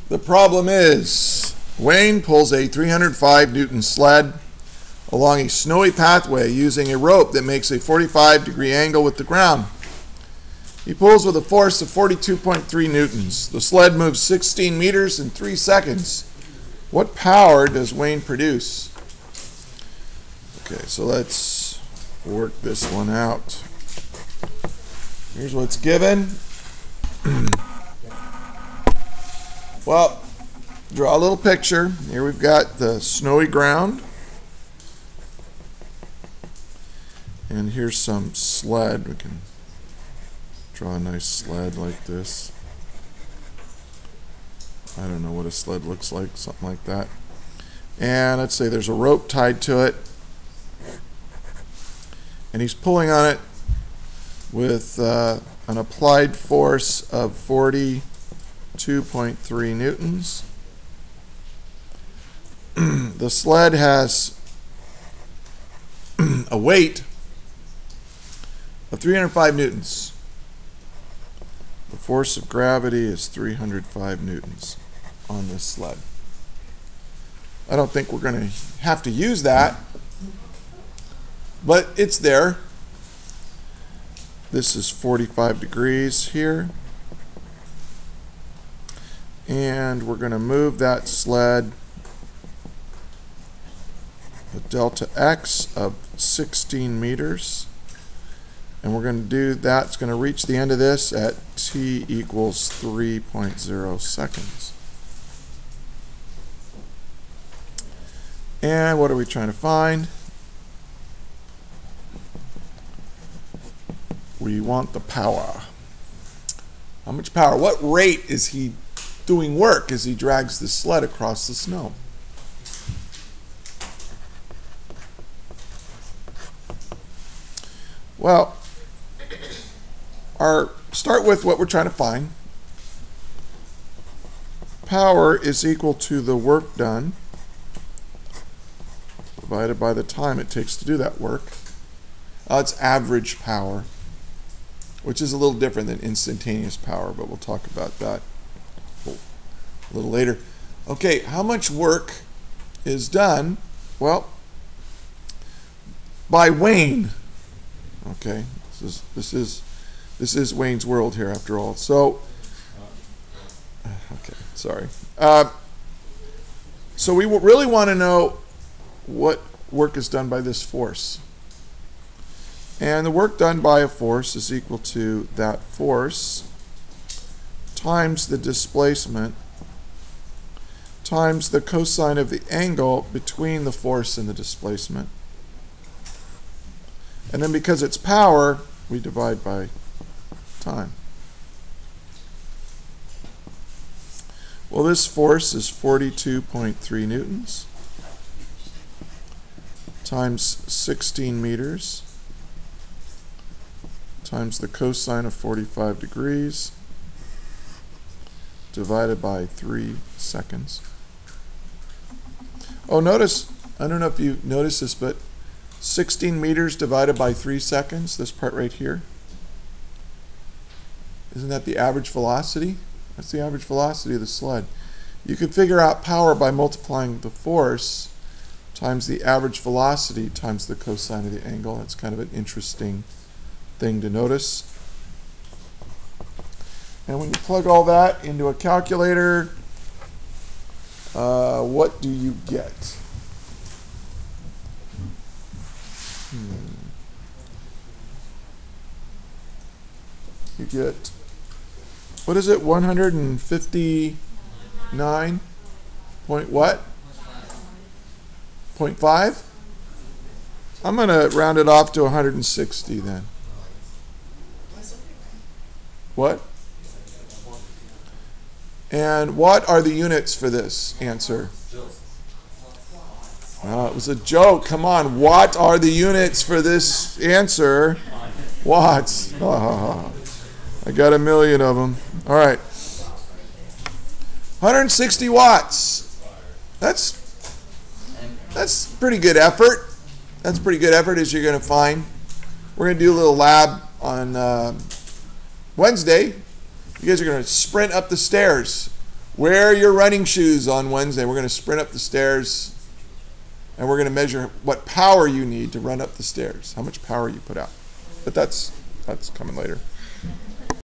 The problem is, Wayne pulls a 305 Newton sled along a snowy pathway using a rope that makes a 45-degree angle with the ground. He pulls with a force of 42.3 newtons. The sled moves 16 meters in 3 seconds. What power does Wayne produce? Okay, so let's work this one out. Here's what's given. Well, draw a little picture. Here we've got the snowy ground. And here's some sled. We can draw a nice sled like this. I don't know what a sled looks like, something like that. And let's say there's a rope tied to it. And he's pulling on it with an applied force of 42.3 newtons. The sled has a weight of 305 newtons. The force of gravity is 305 newtons on this sled. I don't think we're going to have to use that, but it's there. This is 45 degrees here. And we're going to move that sled a delta x of 16 meters. And we're going to do that. It's going to reach the end of this at t equals 3.0 seconds. And what are we trying to find? We want the power. How much power? What rate is he doing work as he drags the sled across the snow? Well, start with what we're trying to find. Power is equal to the work done divided by the time it takes to do that work. It's average power, which is a little different than instantaneous power, but we'll talk about that a little later. Okay, how much work is done? Well, by Wayne. Okay, this is Wayne's World here after all. So, okay, sorry. So we really want to know what work is done by this force. And the work done by a force is equal to that force times the displacement times the cosine of the angle between the force and the displacement. And then because it's power, we divide by time. Well, this force is 42.3 newtons times 16 meters times the cosine of 45 degrees divided by 3 seconds. Oh, notice, I don't know if you noticed this, but 16 meters divided by 3 seconds, this part right here. Isn't that the average velocity? That's the average velocity of the sled. You can figure out power by multiplying the force times the average velocity times the cosine of the angle. That's kind of an interesting thing to notice. And when you plug all that into a calculator, what do you get? You get, what is it, 159 point what? 0.5? I'm going to round it off to 160 then. What? And what are the units for this answer? It was a joke. Come on. What are the units for this answer? Watts. Oh, I got a million of them. All right. 160 watts. That's pretty good effort. That's pretty good effort, as you're going to find. We're going to do a little lab on Wednesday. You guys are going to sprint up the stairs Wear your running shoes on Wednesday. We're going to sprint up the stairs, and we're going to measure what power you need to run up the stairs, how much power you put out. But that's coming later.